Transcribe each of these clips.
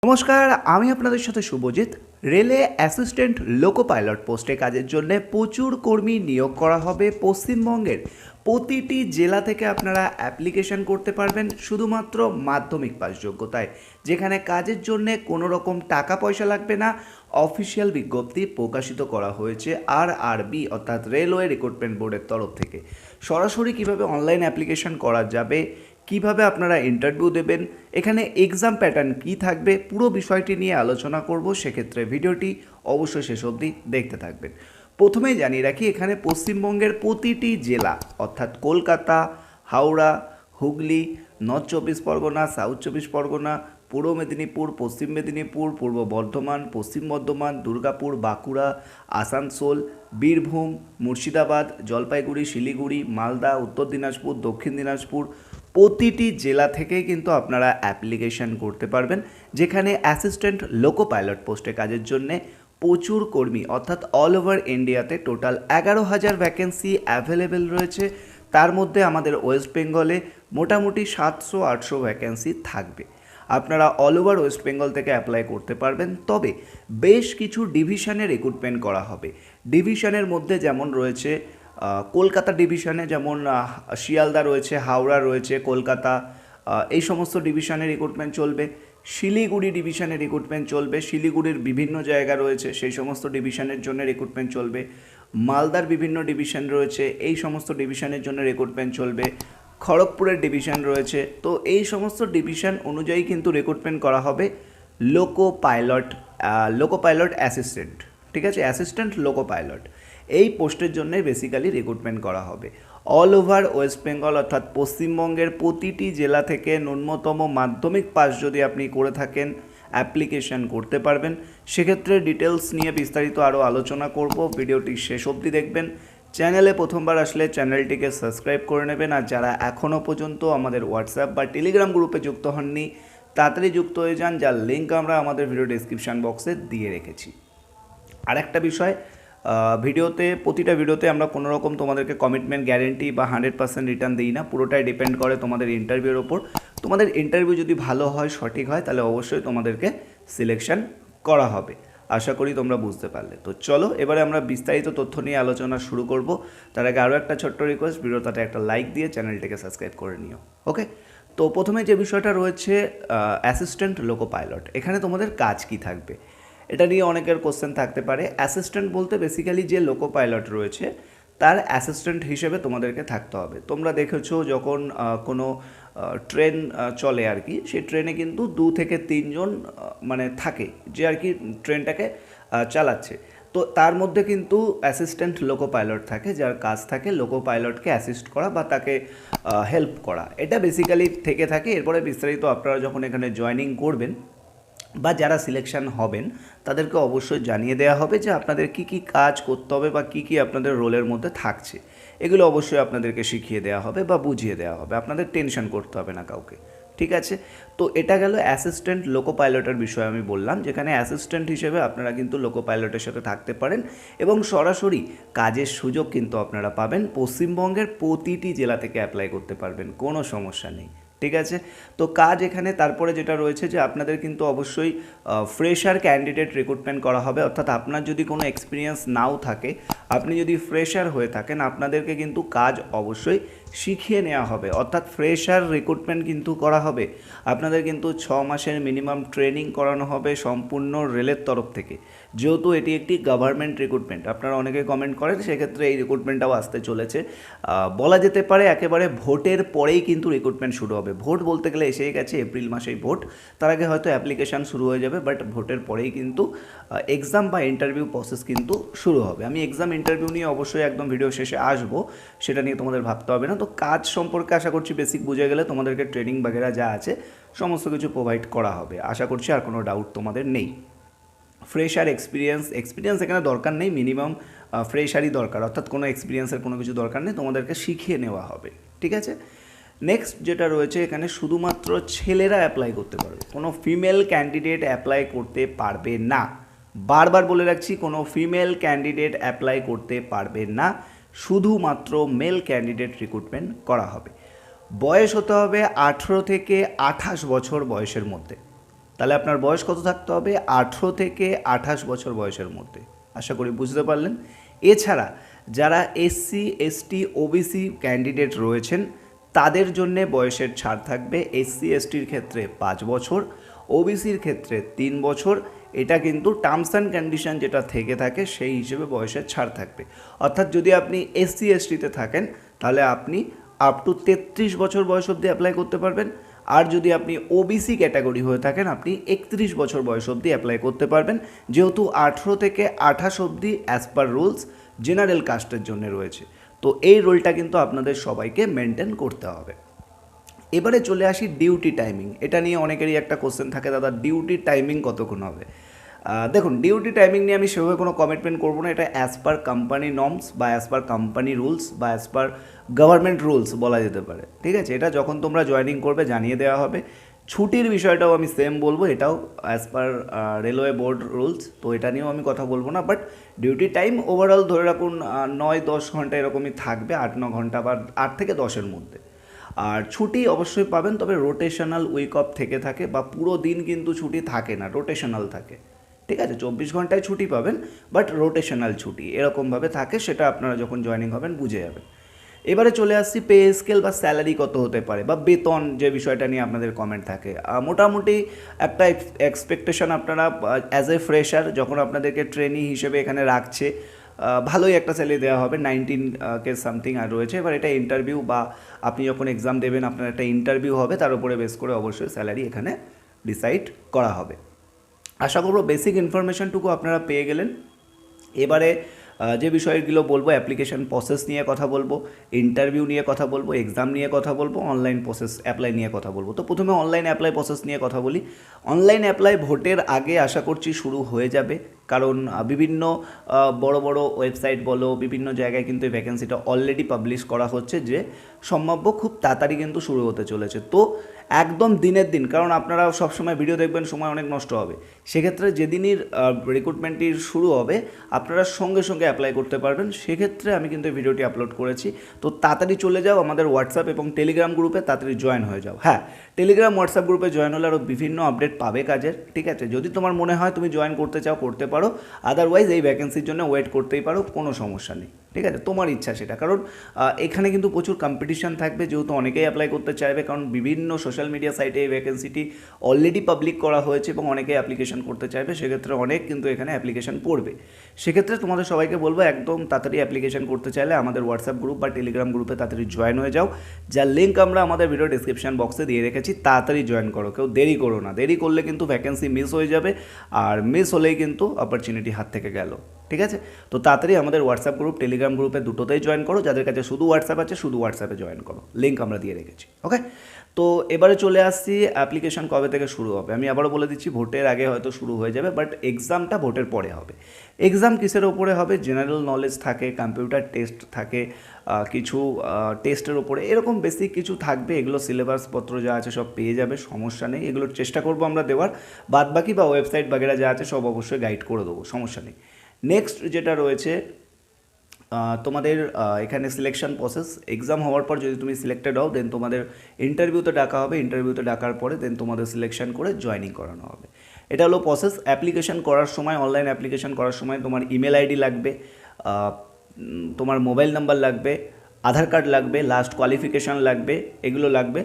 নমস্কার, আমি আপনাদের সাথে শুভজিৎ। রেলে অ্যাসিস্ট্যান্ট লোকো পাইলট পোস্টে কাজের জন্য প্রচুর কর্মী নিয়োগ করা হবে। পশ্চিমবঙ্গের প্রতিটি জেলা থেকে আপনারা অ্যাপ্লিকেশন করতে পারবেন শুধুমাত্র মাধ্যমিক পাস যোগ্যতায়, যেখানে কাজের জন্য কোনো রকম টাকা পয়সা লাগবে না। অফিসিয়াল বিজ্ঞপ্তি প্রকাশিত করা হয়েছে আরআরবি অর্থাৎ রেলওয়ে রিক্রুটমেন্ট বোর্ডের তরফ থেকে। সরাসরি কিভাবে অনলাইন অ্যাপ্লিকেশন করা যাবে, কিভাবে আপনারা ইন্টারভিউ দেবেন, এখানে এক্সাম প্যাটার্ন কী থাকবে, পুরো বিষয়টি নিয়ে আলোচনা করব। সেক্ষেত্রে ভিডিওটি অবশ্যই শেষ অবধি দেখতে থাকবেন। প্রথমেই জানিয়ে রাখি, এখানে পশ্চিমবঙ্গের প্রতিটি জেলা অর্থাৎ কলকাতা, হাওড়া, হুগলি, নর্থ চব্বিশ পরগনা, সাউথ চব্বিশ পরগনা, পূর্ব মেদিনীপুর, পশ্চিম মেদিনীপুর, পূর্ব বর্ধমান, পশ্চিম বর্ধমান, দুর্গাপুর, বাঁকুড়া, আসানসোল, বীরভূম, মুর্শিদাবাদ, জলপাইগুড়ি, শিলিগুড়ি, মালদা, উত্তর দিনাজপুর, দক্ষিণ দিনাজপুর, প্রতিটি জেলা থেকেই কিন্তু আপনারা অ্যাপ্লিকেশান করতে পারবেন, যেখানে অ্যাসিস্ট্যান্ট লোকো পাইলট পোস্টে কাজের জন্যে প্রচুর কর্মী অর্থাৎ অল ওভার ইন্ডিয়াতে টোটাল 11,000 ভ্যাকেন্সি অ্যাভেলেবেল রয়েছে। তার মধ্যে আমাদের ওয়েস্ট বেঙ্গলে মোটামুটি 700-800 ভ্যাকেন্সি থাকবে। আপনারা অল ওভার ওয়েস্ট বেঙ্গল থেকে অ্যাপ্লাই করতে পারবেন, তবে বেশ কিছু ডিভিশনে রিক্রুটমেন্ট করা হবে। ডিভিশনের মধ্যে যেমন রয়েছে কলকাতা ডিভিশনে, যেমন শিয়ালদা রয়েছে, হাওড়া রয়েছে, কলকাতা, এই সমস্ত ডিভিশনে রিক্রুটমেন্ট চলবে। শিলিগুড়ি ডিভিশনে রিক্রুটমেন্ট চলবে, শিলিগুড়ির বিভিন্ন জায়গা রয়েছে সেই সমস্ত ডিভিশনের জন্য রিক্রুটমেন্ট চলবে। মালদার বিভিন্ন ডিভিশন রয়েছে, এই সমস্ত ডিভিশনের জন্য রিক্রুটমেন্ট চলবে। খড়গপুরের ডিভিশন রয়েছে, তো এই সমস্ত ডিভিশন অনুযায়ী কিন্তু রিক্রুটমেন্ট করা হবে লোকো পাইলট অ্যাসিস্ট্যান্ট, ঠিক আছে, অ্যাসিস্ট্যান্ট লোকো পাইলট এই পোস্টের জন্য বেসিক্যালি রিক্রুটমেন্ট করা হবে। অল ওভার ওয়েস্ট বেঙ্গল অর্থাৎ পশ্চিমবঙ্গের প্রতিটি জেলা থেকে ন্যূনতম মাধ্যমিক পাস যদি আপনি করে থাকেন অ্যাপ্লিকেশন করতে পারবেন। সেক্ষেত্রে ডিটেলস নিয়ে বিস্তারিত আরও আলোচনা করব, ভিডিওটি শেষ অবধি দেখবেন। চ্যানেলে প্রথমবার আসলে চ্যানেলটিকে সাবস্ক্রাইব করে নেবেন, আর যারা এখনও পর্যন্ত আমাদের হোয়াটসঅ্যাপ বা টেলিগ্রাম গ্রুপে যুক্ত হননি তাড়াতাড়ি যুক্ত হয়ে যান, যার লিঙ্ক আমরা আমাদের ভিডিও ডেসক্রিপশান বক্সে দিয়ে রেখেছি। আরেকটা বিষয়, প্রতিটা ভিডিওতে আমরা কোনো রকম তোমাদেরকে কমিটমেন্ট গ্যারেন্টি বা 100% রিটার্ন দিই না, পুরোটাই ডিপেন্ড করে তোমাদের ইন্টারভিউর ওপর। তোমাদের ইন্টারভিউ যদি ভালো হয়, সঠিক হয়, তাহলে অবশ্যই তোমাদেরকে সিলেকশন করা হবে। আশা করি তোমরা বুঝতে পারলে। তো চলো এবারে আমরা বিস্তারিত তথ্য নিয়ে আলোচনা শুরু করব। তার আগে আরও একটা ছোট্ট রিকোয়েস্ট, ভিডিওটাতে একটা লাইক দিয়ে চ্যানেলটিকে সাবস্ক্রাইব করে নিও। ওকে, তো প্রথমে যে বিষয়টা রয়েছে অ্যাসিস্ট্যান্ট লোকো পাইলট, এখানে তোমাদের কাজ কি থাকবে এটা নিয়ে অনেকের কোশ্চেন থাকতে পারে। অ্যাসিস্ট্যান্ট বলতে বেসিক্যালি যে লোকো পাইলট রয়েছে তার অ্যাসিস্ট্যান্ট হিসেবে তোমাদেরকে থাকতে হবে। তোমরা দেখেছো যখন কোনো ট্রেন চলে আর কি, সেই ট্রেনে কিন্তু 2 থেকে 3 জন মানে থাকে যে আর কি ট্রেনটাকে চালাচ্ছে। তো তার মধ্যে কিন্তু অ্যাসিস্ট্যান্ট লোকো পাইলট থাকে, যার কাজ থাকে লোকো পাইলটকে অ্যাসিস্ট করা বা তাকে হেল্প করা। এটা বেসিক্যালি থেকে থাকে। এরপরে বিস্তারিত আপনারা যখন এখানে জয়েনিং করবেন বা যারা সিলেকশন হবেন তাদেরকে অবশ্যই জানিয়ে দেওয়া হবে যে আপনাদের কি কি কাজ করতে হবে বা কি কি আপনাদের রোলের মধ্যে থাকছে। এগুলো অবশ্যই আপনাদেরকে শিখিয়ে দেওয়া হবে বা বুঝিয়ে দেওয়া হবে, আপনাদের টেনশন করতে হবে না কাউকে, ঠিক আছে। তো এটা গেল অ্যাসিস্ট্যান্ট লোকো পাইলটের বিষয়ে আমি বললাম, যেখানে অ্যাসিস্ট্যান্ট হিসেবে আপনারা কিন্তু লোকো পাইলটের সাথে থাকতে পারেন এবং সরাসরি কাজের সুযোগ কিন্তু আপনারা পাবেন। পশ্চিমবঙ্গের প্রতিটি জেলা থেকে অ্যাপ্লাই করতে পারবেন, কোনো সমস্যা নেই, ঠিক আছে। তো কাজ এখানে তারপরে যেটা রয়েছে যে আপনাদের কিন্তু অবশ্যই ফ্রেশার ক্যান্ডিডেট রিক্রুটমেন্ট করা হবে, অর্থাৎ আপনার যদি কোনো এক্সপিরিয়েন্স নাও থাকে, আপনি যদি ফ্রেশার হয়ে থাকেন, আপনাদেরকে কিন্তু কাজ অবশ্যই শিখিয়ে নেওয়া হবে, অর্থাৎ ফ্রেশার রিক্রুটমেন্ট কিন্তু করা হবে। আপনাদের কিন্তু 6 মাসের মিনিমাম ট্রেনিং করানো হবে সম্পূর্ণ রেলের তরফ থেকে, যেহেতু এটি একটি গভর্নমেন্ট রিক্রুটমেন্ট। আপনারা অনেকে কমেন্ট করেন, সেক্ষেত্রে এই রিক্রুটমেন্টটাও আসতে চলেছে। বলা যেতে পারে একেবারে ভোটের পরেই কিন্তু রিক্রুটমেন্ট শুরু হবে। ভোট বলতে গেলে এসেই গেছে, এপ্রিল মাসেই ভোট, তার আগে হয়তো অ্যাপ্লিকেশান শুরু হয়ে যাবে, বাট ভোটের পরেই কিন্তু এক্সাম বা ইন্টারভিউ প্রসেস কিন্তু শুরু হবে। আমি এক্সাম ইন্টারভিউ নিয়ে অবশ্যই একদম ভিডিও শেষে আসবো, সেটা নিয়ে তোমাদের ভাবতে হবে না। তো কাজ সম্পর্কে আশা করছি বেসিক বুঝে গেলে তোমাদেরকে ট্রেনিং বাগেরা যা আছে সমস্ত কিছু প্রোভাইড করা হবে, আশা করছি আর কোনো ডাউট তোমাদের নেই। ফ্রেশার এক্সপিরিয়েন্স এখানে দরকার নেই, মিনিমাম ফ্রেশারই দরকার, অর্থাৎ কোনো এক্সপিরিয়েন্সের কোনো কিছু দরকার নেই, তোমাদেরকে শিখিয়ে নেওয়া হবে, ঠিক আছে। নেক্সট যেটা রয়েছে, এখানে শুধুমাত্র ছেলেরা অ্যাপ্লাই করতে পারবে, কোনো ফিমেল ক্যান্ডিডেট অ্যাপ্লাই করতে পারবে না। বারবার বলে রাখছি, কোনো ফিমেল ক্যান্ডিডেট অ্যাপ্লাই করতে পারবে না, শুধুমাত্র মেল ক্যান্ডিডেট রিক্রুটমেন্ট করা হবে। বয়স হতে হবে 18 থেকে 28 বছর বয়সের মধ্যে, তাহলে আপনার বয়স কত থাকতে হবে? 18 থেকে 28 বছর বয়সের মধ্যে। আশা করি বুঝতে পারলেন। এছাড়া যারা এসসি এসটি ওবিসি ক্যান্ডিডেট রয়েছেন তাদের জন্যে বয়সের ছাড় থাকবে। এসসি এসটির ক্ষেত্রে 5 বছর, ওবিসির ক্ষেত্রে 3 বছর। এটা কিন্তু টার্মস অ্যান্ড কন্ডিশন যেটা থেকে থাকে সেই হিসেবে বয়সের ছাড় থাকবে। অর্থাৎ যদি আপনি এসসি এসটিতে থাকেন তাহলে আপনি আপ টু 33 বছর বয়স অবধি অ্যাপ্লাই করতে পারবেন। আর যদি আপনি ওবিসি ক্যাটাগরি হয়ে থাকেন আপনি 31 বছর বয়স অবধি অ্যাপ্লাই করতে পারবেন, যেহেতু 18 থেকে 28 অবধি অ্যাজ পার রুলস জেনারেল কাস্টের জন্য রয়েছে। তো এই রোলটা কিন্তু আপনাদের সবাইকে মেনটেন করতে হবে। এবারে চলে আসি ডিউটি টাইমিং। এটা নিয়ে অনেকেরই একটা কোশ্চেন থাকে, দাদা ডিউটি টাইমিং কতক্ষণ হবে? দেখুন, ডিউটি টাইমিং নিয়ে আমি সেভাবে কোনো কমিটমেন্ট করবো না। এটা অ্যাজ পার কোম্পানি নর্মস বা অ্যাজ পার কোম্পানি রুলস বা অ্যাজ পার গভর্নমেন্ট রুলস বলা যেতে পারে, ঠিক আছে? এটা যখন তোমরা জয়েনিং করবে জানিয়ে দেওয়া হবে। ছুটির বিষয়টাও আমি সেম বলবো, এটাও as per railway board rules, তো এটা নিয়েও আমি কথা বলবো না। বাট ডিউটি টাইম ওভারঅল ধরে রাখুন 9-10 ঘন্টা এরকমই থাকবে, 8-9 ঘন্টা বা 8 থেকে 10-এর মধ্যে। আর ছুটি অবশ্যই পাবেন, তবে রোটেশনাল উইক অফ থেকে থাকে বা পুরো দিন কিন্তু ছুটি থাকে না, রোটেশনাল থাকে, ঠিক আছে? 24 ঘন্টায় ছুটি পাবেন বাট রোটেশনাল ছুটি এরকমভাবে থাকে, সেটা আপনারা যখন জয়েনিং হবেন বুঝে যাবেন। এবারে চলে আসছি পে স্কেল বা স্যালারি কত হতে পারে বা বেতন, যে বিষয়টা নিয়ে আপনাদের কমেন্ট থাকে। মোটামুটি একটা এক্সপেকটেশন আপনারা অ্যাজ এ ফ্রেশার যখন আপনাদেরকে ট্রেনি হিসেবে এখানে রাখছে, ভালোই একটা স্যালারি দেওয়া হবে, 19K সামথিং আর রয়েছে। এবার এটা ইন্টারভিউ বা আপনি যখন এক্সাম দেবেন আপনার একটা ইন্টারভিউ হবে, তার উপরে বেস করে অবশ্যই স্যালারি এখানে ডিসাইড করা হবে। আশা করব বেসিক ইনফরমেশনটুকু আপনারা পেয়ে গেলেন। এবারে যে বিষয়গুলো বলবো, অ্যাপ্লিকেশন প্রসেস নিয়ে কথা বলবো, ইন্টারভিউ নিয়ে কথা বলবো, এক্সাম নিয়ে কথা বলবো, অনলাইন প্রসেস অ্যাপ্লাই নিয়ে কথা বলবো। তো প্রথমে অনলাইন অ্যাপ্লাই প্রসেস নিয়ে কথা বলি। অনলাইন অ্যাপ্লাই ভোটের আগে আশা করছি শুরু হয়ে যাবে, কারণ বিভিন্ন বড় বড় ওয়েবসাইট বলো, বিভিন্ন জায়গায় কিন্তু এই ভ্যাকেন্সিটা অলরেডি পাবলিশ করা হচ্ছে, যে সম্ভাব্য খুব তাড়াতাড়ি কিন্তু শুরু হতে চলেছে। তো একদম দিনের দিন, কারণ আপনারা সবসময় ভিডিও দেখবেন, সময় অনেক নষ্ট হবে। সেক্ষেত্রে যেদিনই রিক্রুটমেন্টটি শুরু হবে আপনারা সঙ্গে সঙ্গে অ্যাপ্লাই করতে পারবেন। সেক্ষেত্রে আমি কিন্তু এই ভিডিওটি আপলোড করেছি। তো তাড়াতাড়ি চলে যাও আমাদের হোয়াটসঅ্যাপ এবং টেলিগ্রাম গ্রুপে, তাড়াতাড়ি জয়েন হয়ে যাও। হ্যাঁ, টেলিগ্রাম হোয়াটসঅ্যাপ গ্রুপে জয়েন হলে আরও বিভিন্ন আপডেট পাবে কাজের, ঠিক আছে? যদি তোমার মনে হয় তুমি জয়েন করতে চাও করতে পারো, আদারওয়াইজ এই ভ্যাকেন্সির জন্য ওয়েট করতেই পারো, কোনো সমস্যা নেই, ঠিক আছে? তোমার ইচ্ছা সেটা, কারণ এখানে কিন্তু প্রচুর কম্পিটিশান থাকবে, যেহেতু অনেকেই অ্যাপ্লাই করতে চাইবে, কারণ বিভিন্ন সোশ্যাল মিডিয়া সাইটে এই ভ্যাকেন্সিটি অলরেডি পাবলিক করা হয়েছে এবং অনেকেই অ্যাপ্লিকেশন করতে চাইবে। সেক্ষেত্রে অনেক কিন্তু এখানে অ্যাপ্লিকেশন পড়বে। সেক্ষেত্রে তোমাদের সবাইকে বলবো একদম তাড়াতাড়ি অ্যাপ্লিকেশন করতে চাইলে আমাদের হোয়াটসঅ্যাপ গ্রুপ বা টেলিগ্রাম গ্রুপে তাড়াতাড়ি জয়েন হয়ে যাও, যার লিঙ্ক আমরা আমাদের ভিডিও ডিসক্রিপশন বক্সে দিয়ে রেখেছি। তাড়াতাড়ি জয়েন করো, কেউ দেরি করো না। দেরি করলে কিন্তু ভ্যাকেন্সি মিস হয়ে যাবে, আর মিস হলেই কিন্তু অপরচুনিটি হাত থেকে গেল, ঠিক আছে? তো তাড়াতাড়ি আমাদের হোয়াটসঅ্যাপ গ্রুপ টেলিগ্রাম গ্রুপে দুটোতেই জয়েন করো। যাদের কাছে শুধু হোয়াটসঅ্যাপ আছে শুধু হোয়াটসঅ্যাপে জয়েন করো, লিঙ্ক আমরা দিয়ে রেখেছি। ওকে, তো এবারে চলে আসছি অ্যাপ্লিকেশন কবে থেকে শুরু হবে। আমি আবারও বলে দিচ্ছি, ভোটের আগে হয়তো শুরু হয়ে যাবে, বাট এক্সামটা ভোটের পরে হবে। এক্সাম কিসের ওপরে হবে? জেনারেল নলেজ থাকে, কম্পিউটার টেস্ট থাকে, কিছু টেস্টের ওপরে এরকম বেসিক কিছু থাকবে। এগুলো সিলেবাসপত্র যা আছে সব পেয়ে যাবে, সমস্যা নেই। এগুলোর চেষ্টা করবো আমরা দেওয়ার, বাদবাকি বা ওয়েবসাইট বাগেরা যা আছে সব অবশ্যই গাইড করে দেবো, সমস্যা নেই। নেক্সট যেটা রয়েছে তোমাদের এখানে সিলেকশন প্রসেস। এক্সাম হওয়ার পর যদি তুমি সিলেক্টেড হও দেন তোমাদের ইন্টারভিউতে ডাকা হবে। ইন্টারভিউতে ডাকার পরে দেন তোমাদের সিলেকশন করে জয়েনিং করানো হবে। এটা হলো প্রসেস। অ্যাপ্লিকেশন করার সময়, অনলাইন অ্যাপ্লিকেশন করার সময় তোমার ইমেল আইডি লাগবে, তোমার মোবাইল নাম্বার লাগবে, আধার কার্ড লাগবে, লাস্ট কোয়ালিফিকেশান লাগবে, এগুলো লাগবে।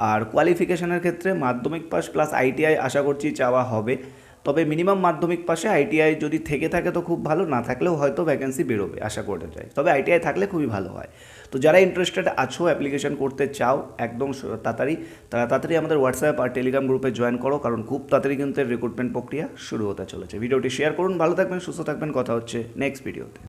আর কোয়ালিফিকেশানের ক্ষেত্রে মাধ্যমিক পাস প্লাস আইটিআই আশা করছি চাওয়া হবে, তবে মিনিমাম মাধ্যমিক পাশে আইটিআই যদি থেকে থাকে তো খুব ভালো, না থাকলেও হয়তো ভ্যাকেন্সি বেরোবে আশা করতে চাই, তবে আইটিআই থাকলে খুবই ভালো হয়। তো যারা ইন্টারেস্টেড আছো, অ্যাপ্লিকেশন করতে চাও একদম তাড়াতাড়ি আমাদের হোয়াটসঅ্যাপ আর টেলিগ্রাম গ্রুপে জয়েন করো, কারণ খুব তাড়াতাড়ি কিন্তু রিক্রুটমেন্ট প্রক্রিয়া শুরু হতে চলেছে। ভিডিওটি শেয়ার করুন, ভালো থাকবেন, সুস্থ থাকবেন, কথা হচ্ছে নেক্সট ভিডিওতে।